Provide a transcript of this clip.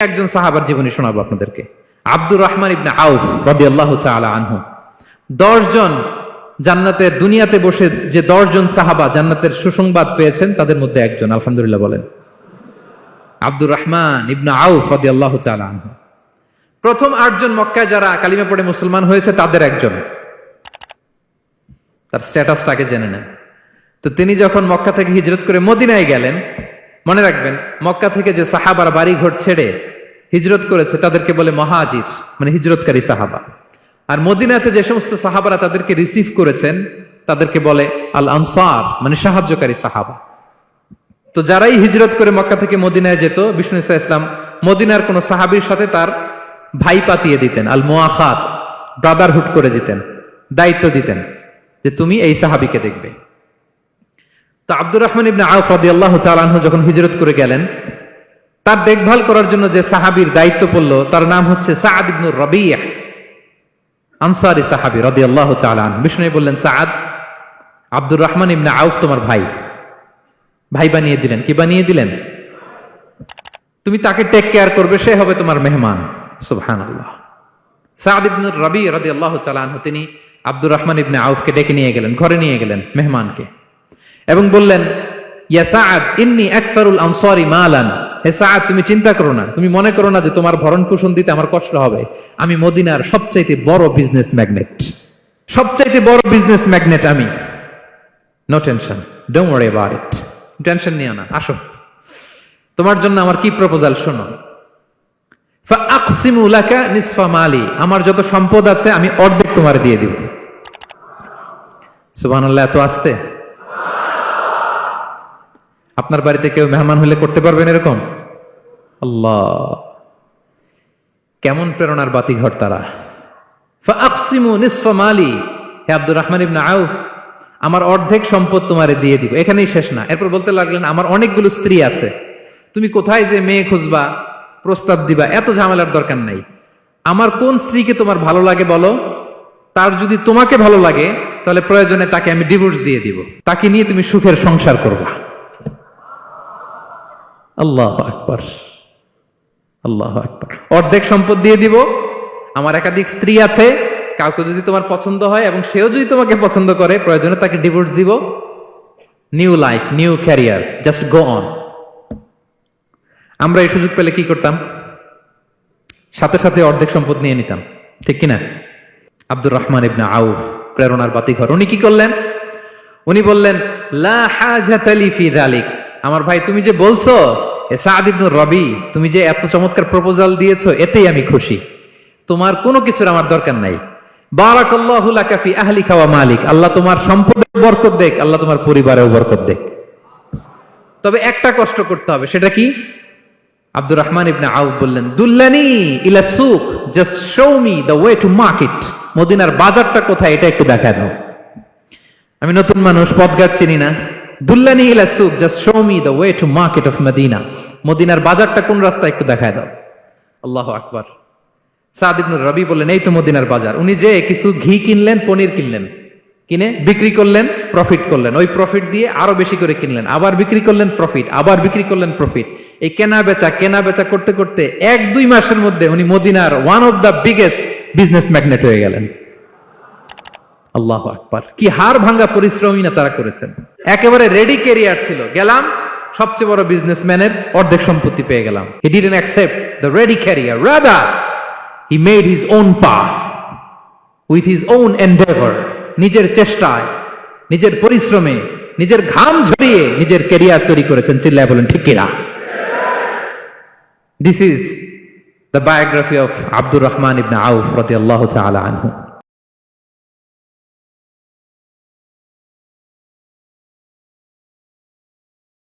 একজন সাহাবার জীবনী শোনাবো আপনাদেরকে। আব্দুর রহমান ইবনে আউফ রাদিয়াল্লাহু তাআলা আনহু। 10 জন জান্নাতের দুনিয়াতে বসে যে 10 জন সাহাবা জান্নাতের সুসংবাদ পেয়েছেন তাদের মধ্যে একজন, আলহামদুলিল্লাহ বলেন। আব্দুর রহমান ইবনে আউফ রাদিয়াল্লাহু তাআলা আনহু প্রথম 8 জন মক্কায় যারা কালিমা পড়ে মুসলমান হয়েছে তাদের একজন। তার স্ট্যাটাসটাকে জেনে নেন। তো তিনি যখন মক্কা থেকে হিজরত করে মদিনায় গেলেন, মনে রাখবেন মক্কা থেকে যে সাহাবারা বাড়ি ঘর ছেড়ে হিজরত করেছে তাদেরকে বলে মহাজির, মানে হিজরতকারী সাহাবা। আর মদিনাতে যে সমস্ত সাহাবারা তাদেরকে রিসিভ করেছেন তাদেরকে বলে আল আনসার, মানে সাহায্যকারী সাহাবা। তো যারাই হিজরত করে মক্কা থেকে মদিনায় যেত, বিষ্ণু ইসলাম মদিনার কোন সাহাবীর সাথে তার ভাই পাতিয়ে দিতেন, আল মুআখাত, ব্রাদারহুড করে দিতেন, দায়িত্ব দিতেন যে তুমি এই সাহাবীকে দেখবে। তো আব্দুর রহমান ইবনে আউফ রাদিয়াল্লাহু তাআলা আনহু যখন হিজরত করে গেলেন, তার দেখভাল করার জন্য যে সাহাবীর দায়িত্ব পড়ল তার নাম হচ্ছে সাআদ ইবনে রাবিয়া, আনসারী সাহাবী রাদিয়াল্লাহু তাআলা আনহু। বিষ্ণু বললেন, সাআদ, আব্দুর রহমান ইবনে আউফ তোমার ভাই, ভাই বানিয়ে দিলেন। কি বানিয়ে দিলেন? তুমি তাকে টেক কেয়ার করবে, সে হবে তোমার মেহমান। সুবহানাল্লাহ। সাআদ ইবনে রাবি রাদিয়াল্লাহু তাআলা আনহু তিনি আব্দুর রহমান ইবনে আউফকে ডেকে নিয়ে গেলেন, ঘরে নিয়ে গেলেন মেহমানকে, এবং বললেন, ইয়া সাআদ ইন্নী আকসারুল আনসারি মালান। হে সাআদ, তুমি চিন্তা করো না, তুমি মনে করো না যে তোমার ভরণ পোষণ দিতে আমার কষ্ট হবে। আমি মদিনার সবচাইতে বড় বিজনেস ম্যাগনেট, সবচাইতে বড় বিজনেস ম্যাগনেট আমি। No tension, don't worry about it. Tension নিও না, আসো, তোমার জন্য আমার কি প্রপোজাল শোনো। ফাআকসিমু লাকা নিসফা মালি, আমার যত সম্পদ আছে আমি অর্ধেক তোমার দিয়ে দিব। সুবহানাল্লাহ। এত আসতে আপনার বাড়িতে কেউ মেহমান হলে করতে পারবেন এরকম? আল্লাহ, কেমন প্রেরণার বাতি ঘর তারা। ফাআকসিমু নিসফা মালি, হে আব্দুর রহমান ইবনে আউফ, আমার অর্ধেক সম্পদ তোমারে দিয়ে দিব। এখানেই শেষ না, এরপর বলতে লাগলেন, আমার অনেকগুলো স্ত্রী আছে, তুমি কোথায় যে মেয়ে খুঁজবা, প্রস্তাব দিবা, এত ঝামেলার দরকার নাই। আমার কোন স্ত্রীকে তোমার ভালো লাগে বলো, তার যদি তোমাকে ভালো লাগে তাহলে প্রয়োজনে তাকে আমি ডিভোর্স দিয়ে দিব, তাকে নিয়ে তুমি সুখের সংসার করবা। আল্লাহু আকবার, আল্লাহু আকবার। অর্ধেক সম্পদ দিয়ে দিব, আমার একাধিক স্ত্রী আছে, কাউকে যদি তোমার পছন্দ হয় এবং সেও যদি তোমাকে পছন্দ করে প্রয়োজনে তাকে ডিভোর্স দিব। New life, new career, just go on. আমরা এই সুযোগ পেলে কি করতাম? সাথে সাথে অর্ধেক সম্পদ নিয়ে নিতাম, ঠিক কিনা? আব্দুর রহমান ইবনে আউফ প্রেরণার বাতিঘর। উনি কি করলেন? উনি বললেন, লা হাজাতা লি ফি যালিক। আমার ভাই, তুমি যে বলছো, হে সাআদ ইবনে রাবি, তুমি যে এত চমৎকার প্রপোজাল দিয়েছো, এতেই আমি খুশি। তোমার কোনো কিছুর আমার দরকার নাই। বারাকাল্লাহু লাকা ফি আহলিকা ওয়া মালিক, আল্লাহ তোমার সম্পদে বরকত দেখ, আল্লাহ তোমার পরিবারেও বরকত দেখ। তবে একটা কষ্ট করতে হবে, সেটা কি? আব্দুর রহমান ইবনে আউফ বললেন, দুল্লানি ইলা সুক, just show me the way to market. মদিনার বাজারটা কোথায় এটা একটু দেখায় দাও। আমি নতুন মানুষ, পথঘাট চিনি না। দুল্লানি ইলা সুক, just show me the way to market of Medina. মদিনার বাজারটা কোন রাস্তা একটু দেখায় দাও। আল্লাহু আকবার। সাআদ ইবনে রাবি বললেন, এই তো মদিনার বাজার। উনি যে কিছু ঘি কিনলেন, পনির কিনলেন, কিনে বিক্রি করলেন, প্রফিট করলেন। ওই প্রফিট দিয়ে আরো বেশি করে কিনলেন, আবার বিক্রি করলেন, প্রফিট, আবার বিক্রি করলেন, প্রফিট। এই কেনা বেচা করতে করতে 1-2 মাসের মধ্যে উনি মদিনার one of the biggest business magnate হয়ে গেলেন। আল্লাহু আকবার। কি হাড় ভাঙ্গা পরিশ্রমই না তারা করেছেন। একেবারে রেডি ক্যারিয়ার ছিল, গেলাম সবচেয়ে বড় বিজনেসম্যানের অর্ধেক সম্পত্তি পেয়ে গেলাম। He didn't accept the ready career, rather he made his own path with his own Endeavour. নিজের চেষ্টায়, নিজের পরিশ্রমে, নিজের ঘাম ঝরিয়ে নিজের ক্যারিয়ার তৈরি করেছেন। চিল্লায় বলেন ঠিক কিনা? This is the biography of Abdul Rahman ibn Auf radiyallahu ta'ala anhu.